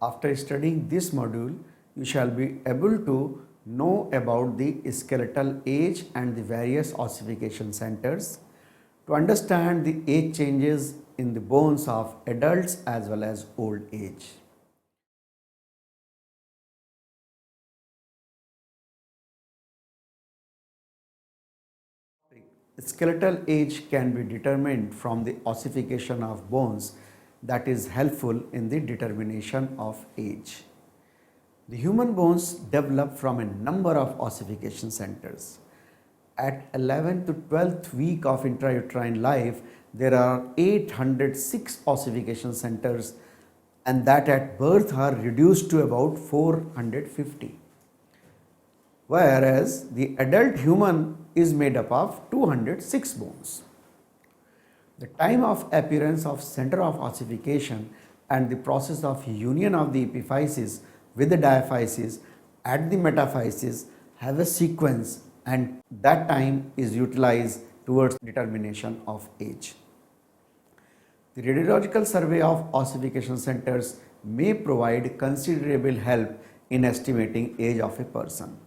After studying this module, you shall be able to know about the skeletal age and the various ossification centers, to understand the age changes in the bones of adults as well as old age. Skeletal age can be determined from the ossification of bones that is helpful in the determination of age. The human bones develop from a number of ossification centers. At 11th to 12th week of intrauterine life, there are 806 ossification centers, and that at birth are reduced to about 450. Whereas the adult human is made up of 206 bones. The time of appearance of center of ossification and the process of union of the epiphysis with the diaphysis at the metaphysis have a sequence, and that time is utilized towards determination of age. The radiological survey of ossification centers may provide considerable help in estimating age of a person.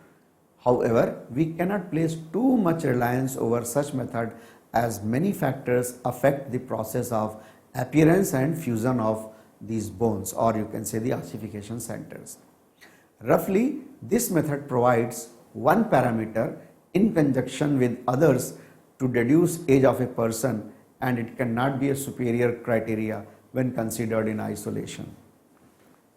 However, we cannot place too much reliance over such method, as many factors affect the process of appearance and fusion of these bones, or you can say the ossification centers. Roughly, this method provides one parameter in conjunction with others to deduce age of a person, and it cannot be a superior criteria when considered in isolation.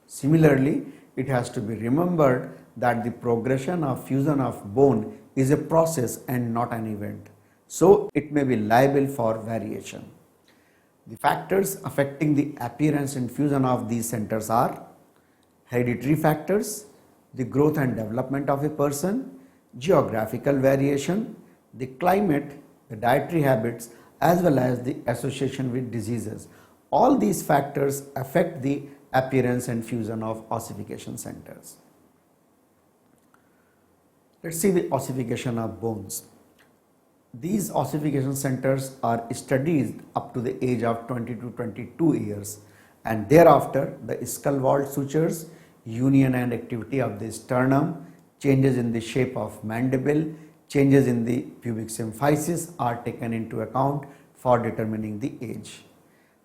Similarly, it has to be remembered that the progression of fusion of bone is a process and not an event, so it may be liable for variation. The factors affecting the appearance and fusion of these centers are hereditary factors, the growth and development of a person, geographical variation, the climate, the dietary habits, as well as the association with diseases. All these factors affect the appearance and fusion of ossification centers. Let's see the ossification of bones. These ossification centers are studied up to the age of 20 to 22 years, and thereafter the skull vault sutures, union and activity of the sternum, changes in the shape of mandible, changes in the pubic symphysis are taken into account for determining the age.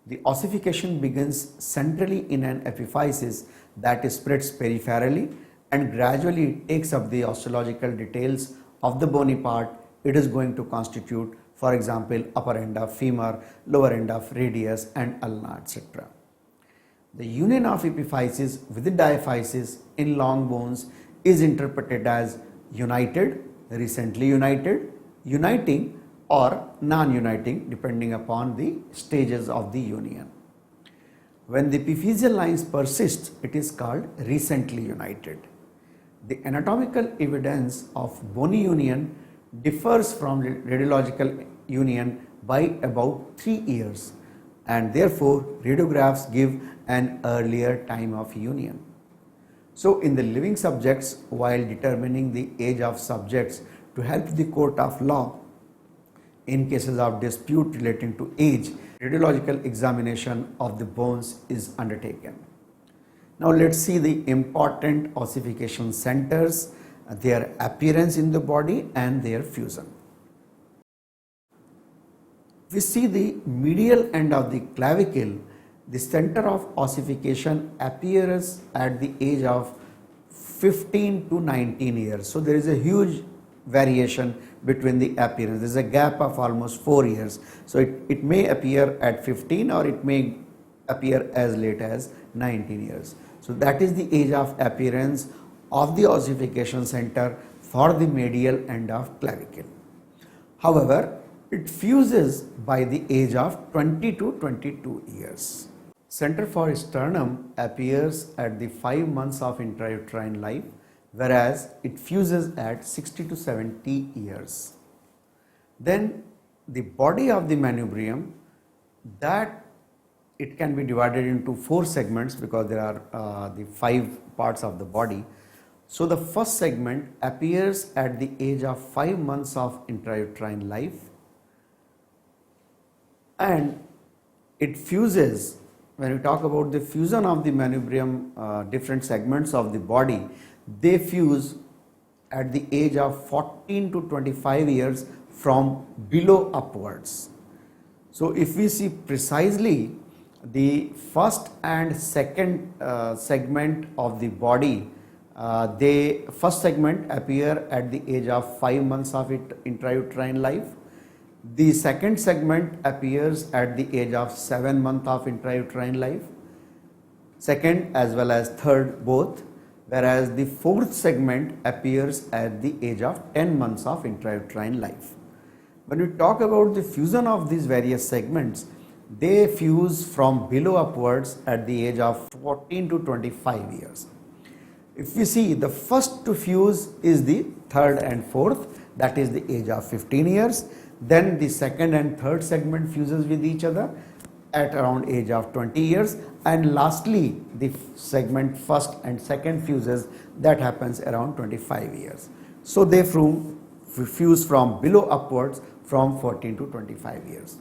The ossification begins centrally in an epiphysis that spreads peripherally and gradually takes up the osteological details of the bony part it is going to constitute, for example, upper end of femur, lower end of radius and ulna, etc. The union of epiphysis with the diaphysis in long bones is interpreted as united, recently united, uniting or non-uniting depending upon the stages of the union. When the epiphyseal lines persist, it is called recently united. The anatomical evidence of bony union differs from radiological union by about 3 years, and therefore radiographs give an earlier time of union. So in the living subjects, while determining the age of subjects to help the court of law in cases of dispute relating to age, radiological examination of the bones is undertaken. Now let's see the important ossification centers, their appearance in the body and their fusion. We see the medial end of the clavicle. The center of ossification appears at the age of 15 to 19 years. So there is a huge variation between the appearance. There is a gap of almost 4 years. So it may appear at 15 or it may appear as late as 19 years. So that is the age of appearance of the ossification center for the medial end of clavicle. However, it fuses by the age of 20 to 22 years. Center for sternum appears at the 5 months of intrauterine life, whereas it fuses at 60 to 70 years. Then the body of the manubrium, that it can be divided into 4 segments because there are the 5 parts of the body. So the first segment appears at the age of 5 months of intrauterine life, and it fuses when we talk about the fusion of the manubrium, different segments of the body, they fuse at the age of 14 to 25 years from below upwards. So if we see precisely the first and second segment of the body, they first segment appear at the age of 5 months of intrauterine life. The second segment appears at the age of 7 months of intrauterine life, second as well as third both, whereas the fourth segment appears at the age of 10 months of intrauterine life. When we talk about the fusion of these various segments, they fuse from below upwards at the age of 14 to 25 years. If we see, the first to fuse is the third and fourth, that is the age of 15 years. Then the second and third segment fuses with each other at around age of 20 years, and lastly the segment first and second fuses, that happens around 25 years. So they fuse from below upwards from 14 to 25 years.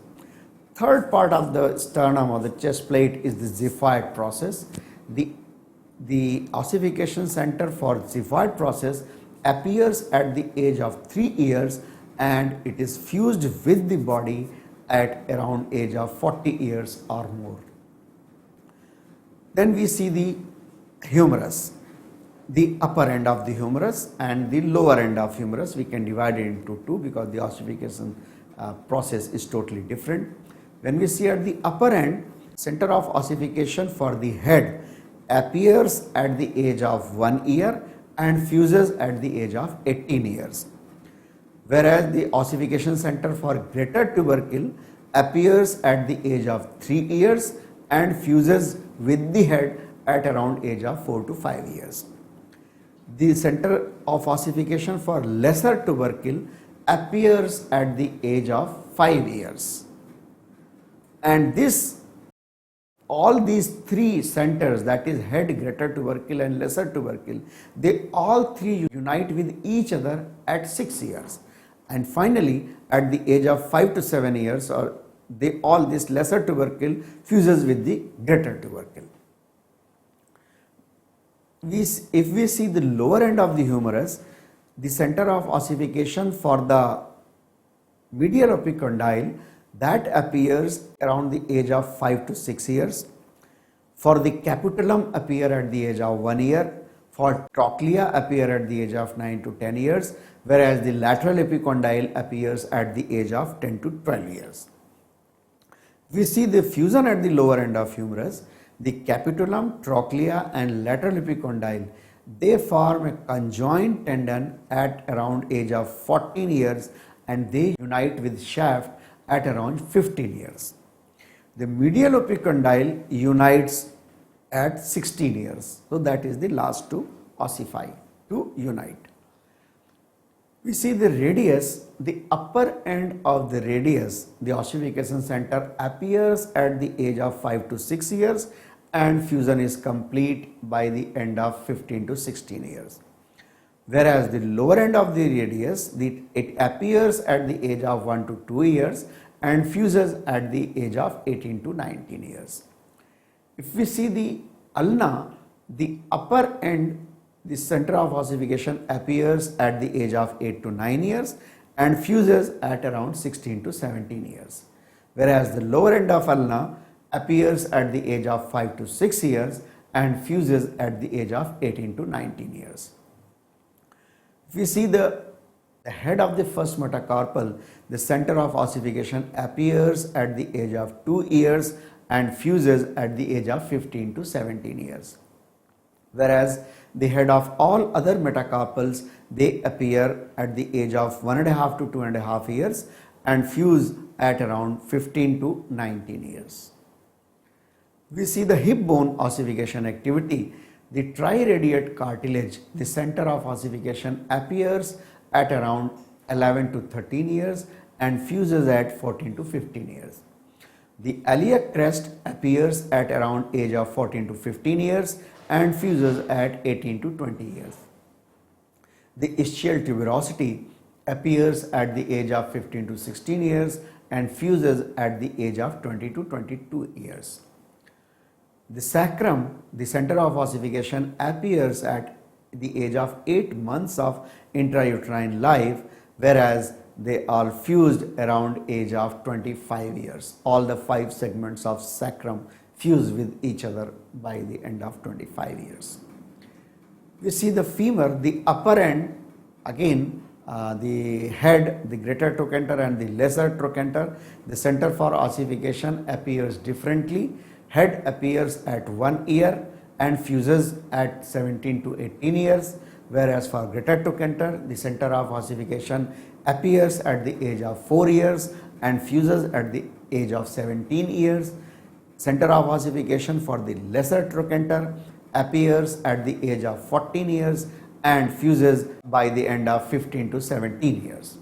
Third part of the sternum or the chest plate is the xiphoid process. The ossification center for xiphoid process appears at the age of 3 years, and it is fused with the body at around age of 40 years or more. Then we see the humerus, the upper end of the humerus and the lower end of humerus. We can divide it into two because the ossification process is totally different. When we see at the upper end, center of ossification for the head appears at the age of 1 year and fuses at the age of 18 years. Whereas the ossification center for greater tubercle appears at the age of 3 years and fuses with the head at around age of 4 to 5 years. The center of ossification for lesser tubercle appears at the age of 5 years. And all these three centers, that is head, greater tubercle and lesser tubercle, they all three unite with each other at 6 years. And finally, at the age of 5 to 7 years, all this lesser tubercle fuses with the greater tubercle. If we see the lower end of the humerus, the center of ossification for the medial epicondyle, that appears around the age of 5 to 6 years. For the capitulum appear at the age of 1 year. For trochlea appear at the age of 9 to 10 years, whereas the lateral epicondyle appears at the age of 10 to 12 years. We see the fusion at the lower end of humerus. The capitulum, trochlea and lateral epicondyle, they form a conjoined tendon at around age of 14 years and they unite with shaft at around 15 years. The medial epicondyle unites at 16 years. So that is the last to ossify, to unite. We see the radius, the upper end of the radius, the ossification center appears at the age of 5 to 6 years and fusion is complete by the end of 15 to 16 years. Whereas the lower end of the radius, it appears at the age of 1 to 2 years and fuses at the age of 18 to 19 years. If we see the ulna, the upper end, the center of ossification appears at the age of 8 to 9 years and fuses at around 16 to 17 years. Whereas the lower end of ulna appears at the age of 5 to 6 years and fuses at the age of 18 to 19 years. If we see the head of the first metacarpal, the center of ossification appears at the age of 2 years and fuses at the age of 15 to 17 years. Whereas the head of all other metacarpals, they appear at the age of 1.5 to 2.5 years and fuse at around 15 to 19 years. We see the hip bone ossification activity. The triradiate cartilage, the center of ossification appears at around 11 to 13 years and fuses at 14 to 15 years. The iliac crest appears at around age of 14 to 15 years and fuses at 18 to 20 years. The ischial tuberosity appears at the age of 15 to 16 years and fuses at the age of 20 to 22 years. The sacrum, the center of ossification, appears at the age of 8 months of intrauterine life, whereas they are fused around age of 25 years. All the 5 segments of sacrum fuse with each other by the end of 25 years. We see the femur, the upper end, again the head, the greater trochanter and the lesser trochanter. The center for ossification appears differently. Head appears at 1 year and fuses at 17 to 18 years, whereas for greater trochanter, the center of ossification appears at the age of 4 years and fuses at the age of 17 years. Center of ossification for the lesser trochanter appears at the age of 14 years and fuses by the end of 15 to 17 years.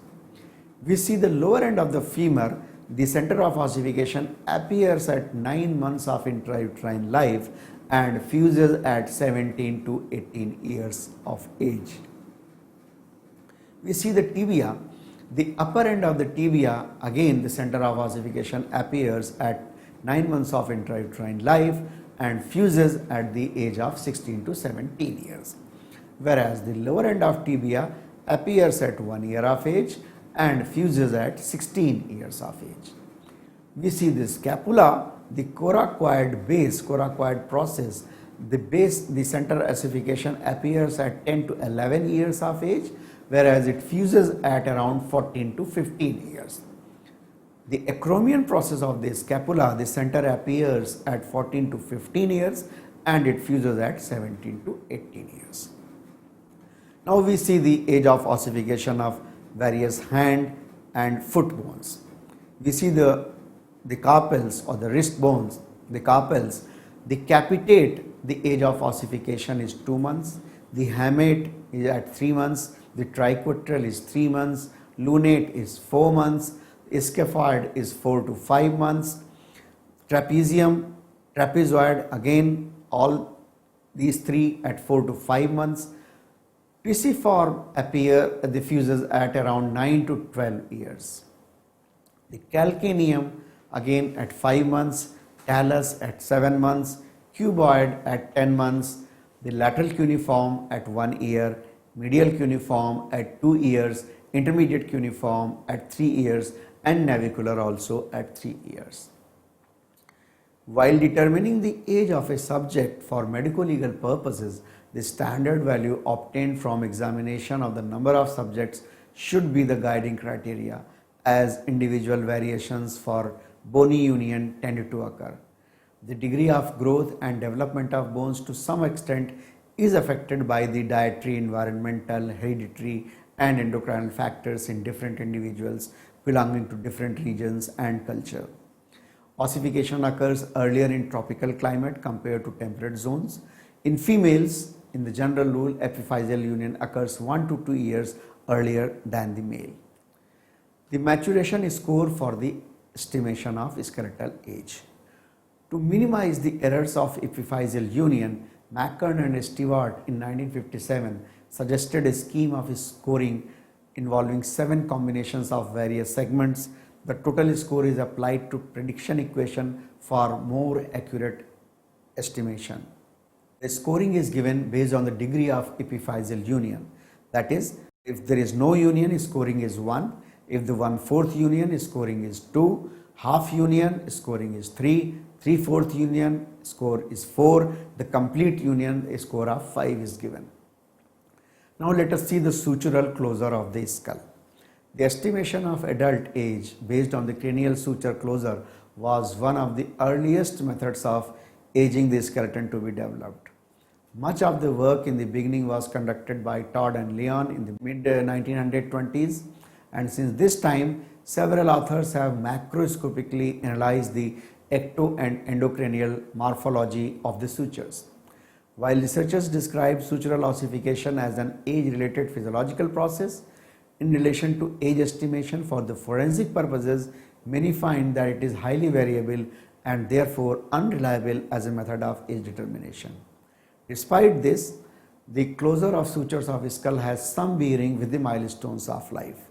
We see the lower end of the femur, the center of ossification appears at 9 months of intrauterine life and fuses at 17 to 18 years of age. We see the tibia, the upper end of the tibia, again the center of ossification appears at 9 months of intrauterine life and fuses at the age of 16 to 17 years, whereas the lower end of tibia appears at 1 year of age and fuses at 16 years of age. We see the scapula, the coracoid base, coracoid process, the base, the center ossification appears at 10 to 11 years of age, whereas it fuses at around 14 to 15 years. The acromion process of the scapula, the center appears at 14 to 15 years and it fuses at 17 to 18 years. Now we see the age of ossification of various hand and foot bones. We see the carpals or the wrist bones, the carpals, the capitate, the age of ossification is 2 months, the hamate is at 3 months, the triquetral is 3 months, lunate is 4 months, scaphoid is 4 to 5 months, trapezium, trapezoid, again all these 3 at 4 to 5 months. Pisiform fuses at around 9 to 12 years. The calcaneum again at 5 months, talus at 7 months, cuboid at 10 months, the lateral cuneiform at 1 year, medial cuneiform at 2 years, intermediate cuneiform at 3 years and navicular also at 3 years. While determining the age of a subject for medico-legal purposes, the standard value obtained from examination of the number of subjects should be the guiding criteria, as individual variations for bony union tend to occur. The degree of growth and development of bones to some extent is affected by the dietary, environmental, hereditary and endocrine factors in different individuals belonging to different regions and culture. Ossification occurs earlier in tropical climate compared to temperate zones. In females, in the general rule, epiphyseal union occurs 1 to 2 years earlier than the male. The maturation score for the estimation of skeletal age. To minimize the errors of epiphyseal union, McKern and Stewart in 1957 suggested a scheme of scoring involving 7 combinations of various segments. The total score is applied to prediction equation for more accurate estimation. The scoring is given based on the degree of epiphyseal union. That is, if there is no union, scoring is 1. If the 1/4 union, scoring is 2. Half union, scoring is 3. 3/4 union, score is 4. The complete union, a score of 5 is given. Now let us see the sutural closure of the skull. The estimation of adult age based on the cranial suture closure was one of the earliest methods of aging the skeleton to be developed. Much of the work in the beginning was conducted by Todd and Leon in the mid 1920s, and since this time several authors have macroscopically analyzed the ecto and endocranial morphology of the sutures. While researchers describe sutural ossification as an age-related physiological process, in relation to age estimation for the forensic purposes, many find that it is highly variable and therefore unreliable as a method of age determination. Despite this, the closure of sutures of skull has some bearing with the milestones of life.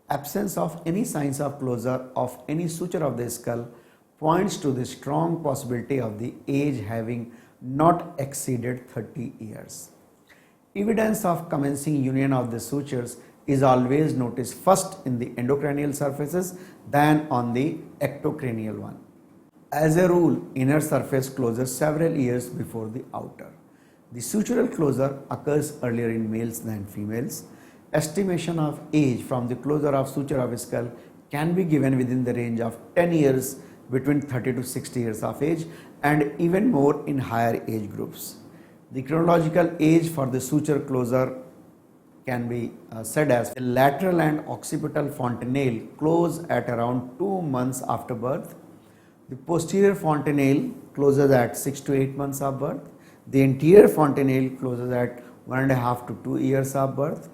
Absence of any signs of closure of any suture of the skull points to the strong possibility of the age having not exceeded 30 years. Evidence of commencing union of the sutures is always noticed first in the endocranial surfaces than on the ectocranial one. As a rule, inner surface closes several years before the outer. The sutural closure occurs earlier in males than females. Estimation of age from the closure of suture of skull can be given within the range of 10 years between 30 to 60 years of age and even more in higher age groups. The chronological age for the suture closure can be said as the lateral and occipital fontanelle close at around 2 months after birth. The posterior fontanelle closes at 6 to 8 months of birth. The anterior fontanelle closes at 1.5 to 2 years of birth.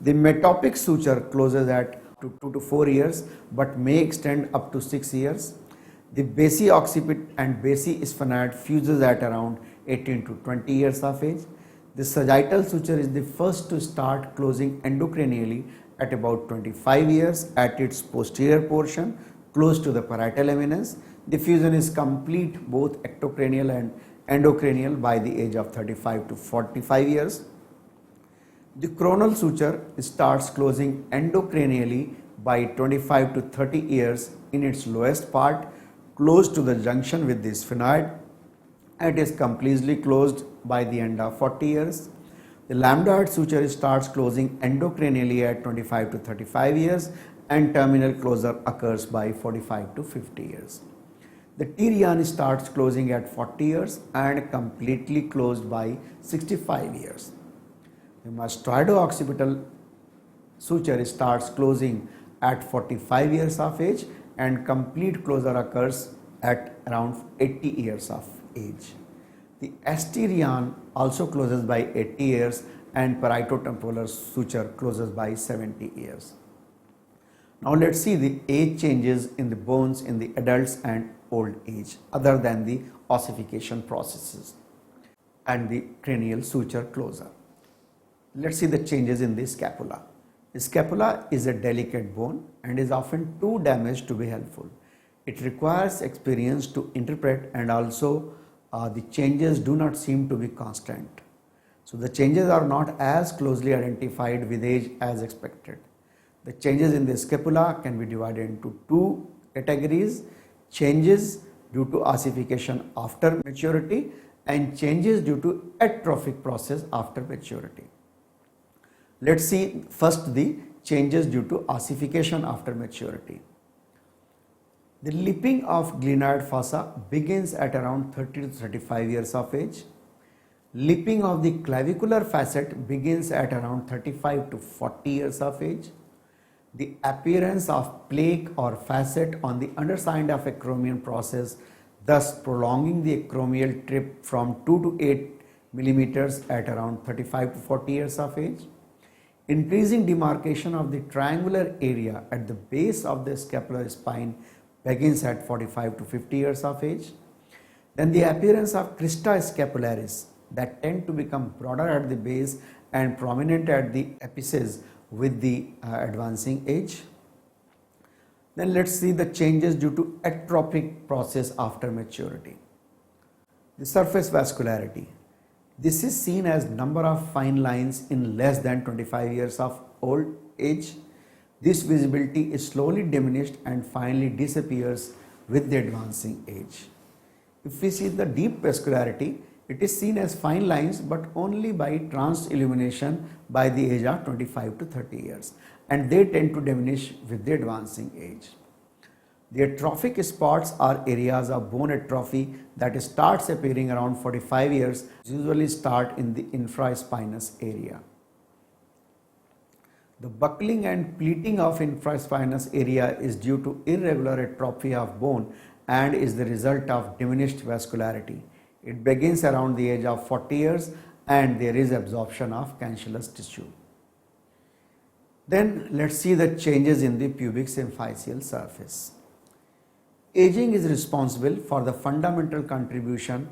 The metopic suture closes at 2 to 4 years but may extend up to 6 years. The basi-occipit and basi-sphenoid fuses at around 18 to 20 years of age. The sagittal suture is the first to start closing endocranially at about 25 years at its posterior portion close to the parietal eminence. The fusion is complete both ectocranial and endocranial by the age of 35 to 45 years. The coronal suture starts closing endocranially by 25 to 30 years in its lowest part close to the junction with the sphenoid. It is completely closed by the end of 40 years. The lambdoid suture starts closing endocranially at 25 to 35 years and terminal closure occurs by 45 to 50 years. The T-ryan starts closing at 40 years and completely closed by 65 years. The mastoido-occipital suture starts closing at 45 years of age and complete closure occurs at around 80 years of age. The ST-ryan also closes by 80 years and parieto-temporal suture closes by 70 years. Now let's see the age changes in the bones in the adults and old age other than the ossification processes and the cranial suture closure. Let's see the changes in the scapula. The scapula is a delicate bone and is often too damaged to be helpful. It requires experience to interpret and also the changes do not seem to be constant. So the changes are not as closely identified with age as expected. The changes in the scapula can be divided into two categories: changes due to ossification after maturity and changes due to atrophic process after maturity. Let's see first the changes due to ossification after maturity. The lipping of glenoid fossa begins at around 30 to 35 years of age. Lipping of the clavicular facet begins at around 35 to 40 years of age. The appearance of plaque or facet on the underside of acromion process, thus prolonging the acromial trip from 2 to 8 millimeters at around 35 to 40 years of age. Increasing demarcation of the triangular area at the base of the scapular spine begins at 45 to 50 years of age. Then the appearance of crista scapularis that tend to become broader at the base and prominent at the apices with the advancing age. Then let's see the changes due to atrophic process after maturity. The surface vascularity. This is seen as number of fine lines in less than 25 years of old age. This visibility is slowly diminished and finally disappears with the advancing age. If we see the deep vascularity, it is seen as fine lines but only by trans-illumination by the age of 25 to 30 years, and they tend to diminish with the advancing age. The atrophic spots are areas of bone atrophy that starts appearing around 45 years, usually start in the infraspinous area. The buckling and pleating of infraspinous area is due to irregular atrophy of bone and is the result of diminished vascularity. It begins around the age of 40 years and there is absorption of cancellous tissue. Then let's see the changes in the pubic symphyseal surface. Aging is responsible for the fundamental contribution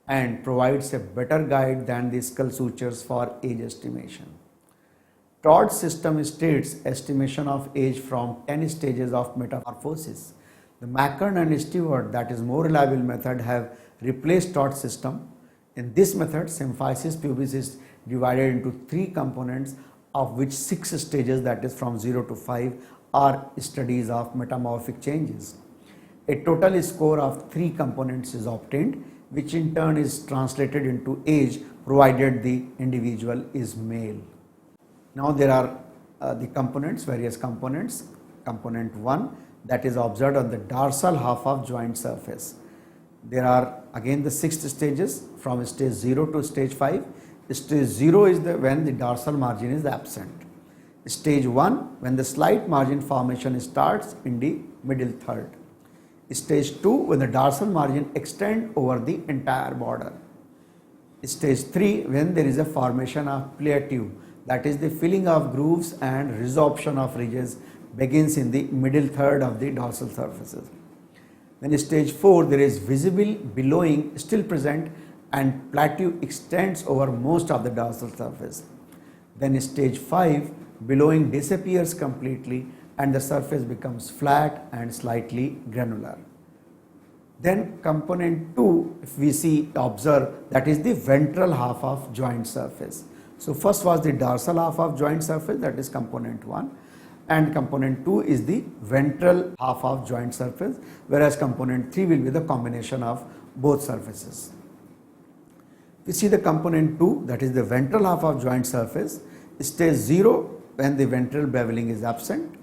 and provides a better guide than the skull sutures for age estimation. Todd's system states estimation of age from 10 stages of metamorphosis. The Mackern and Stewart, that is more reliable method, have replaced Todd system. In this method, symphysis pubis is divided into 3 components, of which 6 stages, that is from 0 to 5, are studies of metamorphic changes. A total score of 3 components is obtained, which in turn is translated into age provided the individual is male. Now there are the components, various components. Component 1, that is observed on the dorsal half of joint surface. There are again the 6 stages from stage 0 to stage 5. Stage 0 is when the dorsal margin is absent. Stage 1, when the slight margin formation starts in the middle third. Stage 2, when the dorsal margin extends over the entire border. Stage 3, when there is a formation of plateau, that is the filling of grooves and resorption of ridges begins in the middle third of the dorsal surfaces. Then stage 4, there is visible billowing still present and plateau extends over most of the dorsal surface. Then stage 5, billowing disappears completely and the surface becomes flat and slightly granular. Then component 2, if we observe, that is the ventral half of joint surface. So first was the dorsal half of joint surface, that is component 1, and component 2 is the ventral half of joint surface, whereas component 3 will be the combination of both surfaces. We see the component 2, that is the ventral half of joint surface. Stage 0, when the ventral beveling is absent.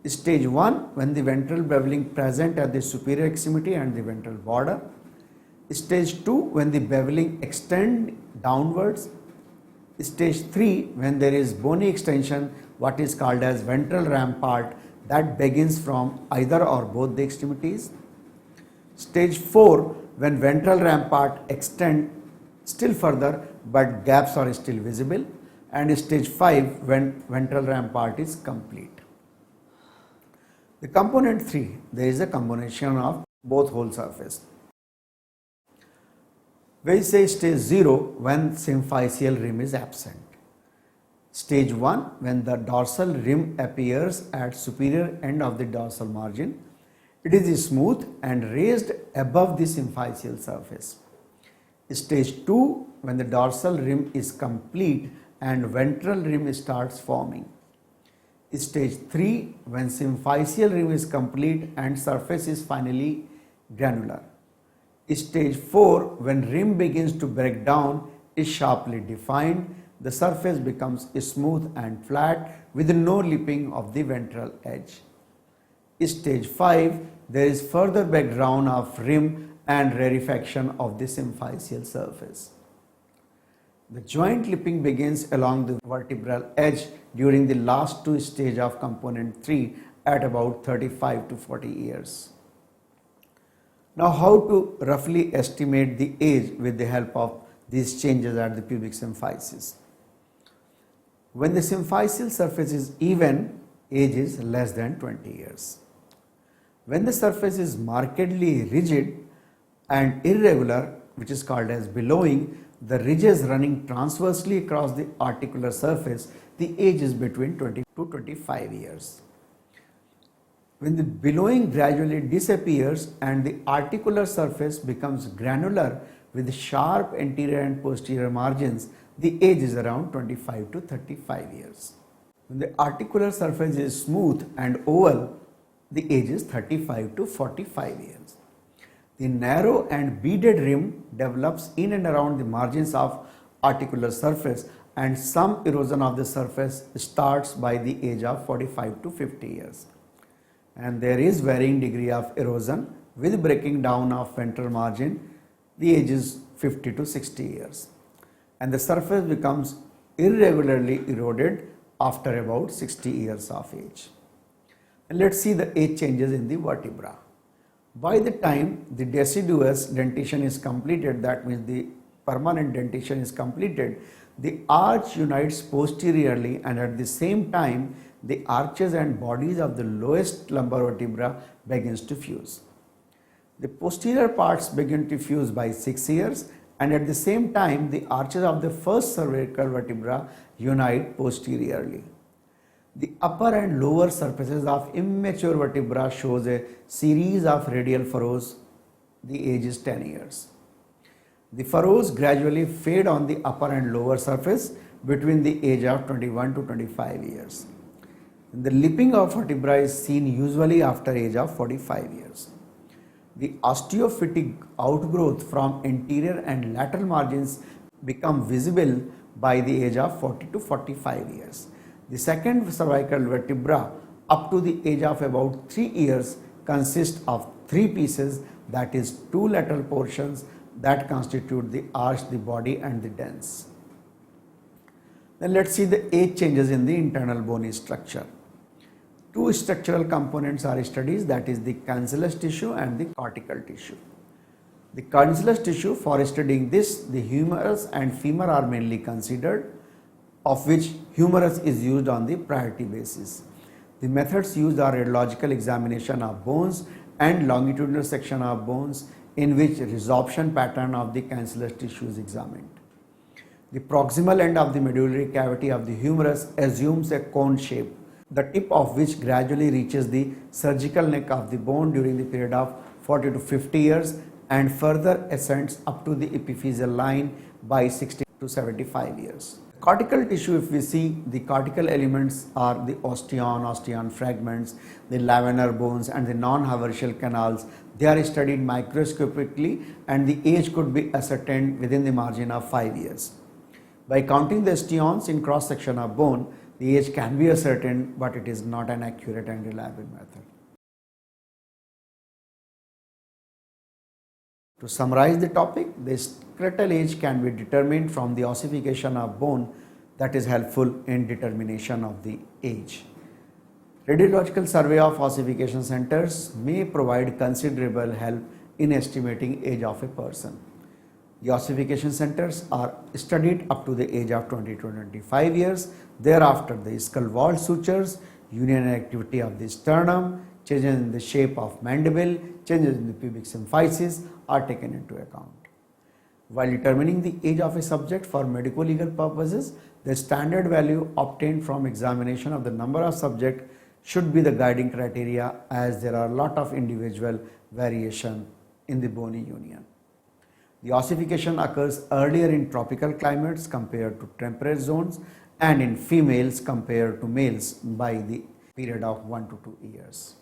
Stage 1, when the ventral beveling present at the superior extremity and the ventral border. Stage 2, when the beveling extend downwards. Stage 3, when there is bony extension, what is called as ventral rampart, that begins from either or both the extremities. Stage 4, when ventral rampart extend still further but gaps are still visible. And stage 5, when ventral rampart is complete. The component 3, there is a combination of both whole surface. We say stage 0, when symphysial rim is absent. Stage 1, when the dorsal rim appears at superior end of the dorsal margin. It is smooth and raised above the symphysial surface. Stage 2, when the dorsal rim is complete and ventral rim starts forming. Stage 3, when symphysial rim is complete and surface is finally granular. Stage 4, when rim begins to break down, is sharply defined, the surface becomes smooth and flat with no lipping of the ventral edge. Stage 5, there is further background of rim and rarefaction of the symphysial surface. The joint lipping begins along the vertebral edge during the last 2 stages of component 3 at about 35 to 40 years. Now, how to roughly estimate the age with the help of these changes at the pubic symphysis? When the symphysial surface is even, age is less than 20 years. When the surface is markedly rigid and irregular, which is called as billowing, the ridges running transversely across the articular surface, the age is between 20 to 25 years. When the billowing gradually disappears and the articular surface becomes granular with sharp anterior and posterior margins, the age is around 25 to 35 years. When the articular surface is smooth and oval, the age is 35 to 45 years. The narrow and beaded rim develops in and around the margins of articular surface, and some erosion of the surface starts by the age of 45 to 50 years. And there is varying degree of erosion with breaking down of ventral margin. The age is 50 to 60 years. And the surface becomes irregularly eroded after about 60 years of age. And let's see the age changes in the vertebra. By the time the deciduous dentition is completed, that means the permanent dentition is completed, the arch unites posteriorly, and at the same time the arches and bodies of the lowest lumbar vertebra begins to fuse. The posterior parts begin to fuse by 6 years, and at the same time the arches of the first cervical vertebra unite posteriorly. The upper and lower surfaces of immature vertebra shows a series of radial furrows. The age is 10 years. The furrows gradually fade on the upper and lower surface between the age of 21 to 25 years. The lipping of vertebra is seen usually after age of 45 years. The osteophytic outgrowth from anterior and lateral margins become visible by the age of 40 to 45 years. The second cervical vertebra up to the age of about 3 years consists of 3 pieces, that is 2 lateral portions that constitute the arch, the body and the dens. Then let's see the age changes in the internal bony structure. 2 structural components are studied, that is the cancellous tissue and the cortical tissue. The cancellous tissue, for studying this, the humerus and femur are mainly considered, of which humerus is used on the priority basis. The methods used are radiological examination of bones and longitudinal section of bones, in which resorption pattern of the cancellous tissue is examined. The proximal end of the medullary cavity of the humerus assumes a cone shape, the tip of which gradually reaches the surgical neck of the bone during the period of 40 to 50 years and further ascends up to the epiphyseal line by 60 to 75 years. Cortical tissue, if we see, the cortical elements are the osteon fragments, the lamellar bones and the non-haversial canals. They are studied microscopically and the age could be ascertained within the margin of 5 years. By counting the osteons in cross section of bone, the age can be ascertained, but it is not an accurate and reliable method. To summarize the topic, the skeletal age can be determined from the ossification of bone, that is helpful in determination of the age. Radiological survey of ossification centers may provide considerable help in estimating age of a person. The ossification centers are studied up to the age of 20 to 25 years. Thereafter, the skull wall sutures, union and activity of the sternum, changes in the shape of mandible, changes in the pubic symphysis are taken into account. While determining the age of a subject for medical legal purposes, the standard value obtained from examination of the number of subjects should be the guiding criteria, as there are a lot of individual variation in the bony union. The ossification occurs earlier in tropical climates compared to temperate zones and in females compared to males by the period of 1 to 2 years.